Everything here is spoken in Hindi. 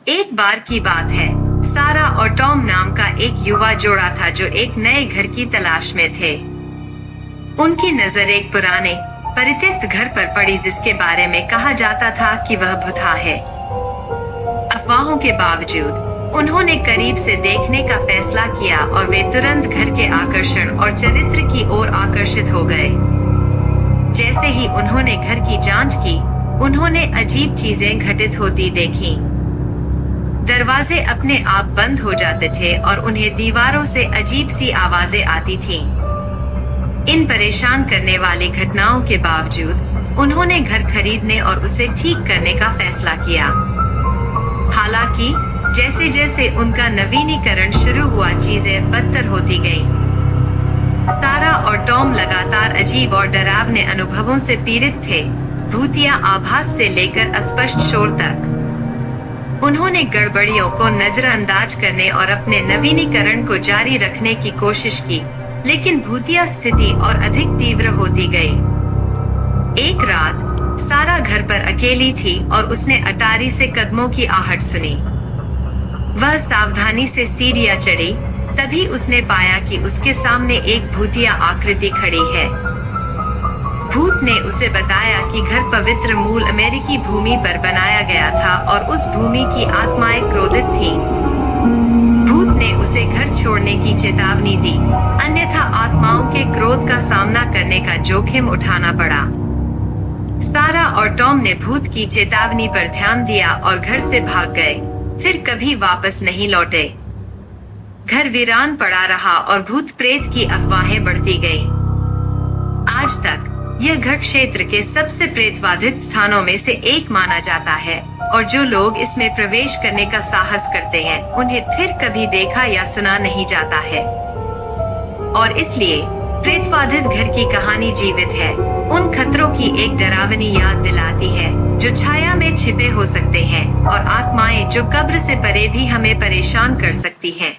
एक बार की बात है, सारा और टॉम नाम का एक युवा जोड़ा था जो एक नए घर की तलाश में थे। उनकी नजर एक पुराने परित्यक्त घर पर पड़ी जिसके बारे में कहा जाता था कि वह भुता है। अफवाहों के बावजूद उन्होंने करीब से देखने का फैसला किया और वे तुरंत घर के आकर्षण और चरित्र की ओर आकर्षित हो गए। जैसे ही उन्होंने घर की जांच की, उन्होंने अजीब चीजें घटित होती देखीं। दरवाजे अपने आप बंद हो जाते थे और उन्हें दीवारों से अजीब सी आवाजें आती थीं। इन परेशान करने वाली घटनाओं के बावजूद उन्होंने घर खरीदने और उसे ठीक करने का फैसला किया। हालांकि जैसे जैसे उनका नवीनीकरण शुरू हुआ, चीजें बदतर होती गईं। सारा और टॉम लगातार अजीब और डरावने अनुभवों से पीड़ित थे, भूतिया आभास से लेकर अस्पष्ट शोर तक। उन्होंने गड़बड़ियों को नजरअंदाज करने और अपने नवीनीकरण को जारी रखने की कोशिश की, लेकिन भूतिया स्थिति और अधिक तीव्र होती गई। एक रात सारा घर पर अकेली थी और उसने अटारी से कदमों की आहट सुनी। वह सावधानी से सीढ़ियां चढ़ी, तभी उसने पाया कि उसके सामने एक भूतिया आकृति खड़ी है। भूत ने उसे बताया कि घर पवित्र मूल अमेरिकी भूमि पर बनाया गया था और उस भूमि की आत्माएं क्रोधित थीं। भूत ने उसे घर छोड़ने की चेतावनी दी, अन्यथा आत्माओं के क्रोध का सामना करने का जोखिम उठाना पड़ा। सारा और टॉम ने भूत की चेतावनी पर ध्यान दिया और घर से भाग गए, फिर कभी वापस नहीं लौटे। घर वीरान पड़ा रहा और भूत प्रेत की अफवाहें बढ़ती गईं। आज तक यह घर क्षेत्र के सबसे प्रेतबाधित स्थानों में से एक माना जाता है और जो लोग इसमें प्रवेश करने का साहस करते हैं, उन्हें फिर कभी देखा या सुना नहीं जाता है। और इसलिए प्रेतबाधित घर की कहानी जीवित है, उन खतरों की एक डरावनी याद दिलाती है जो छाया में छिपे हो सकते हैं और आत्माएं जो कब्र से परे भी हमें परेशान कर सकती हैं।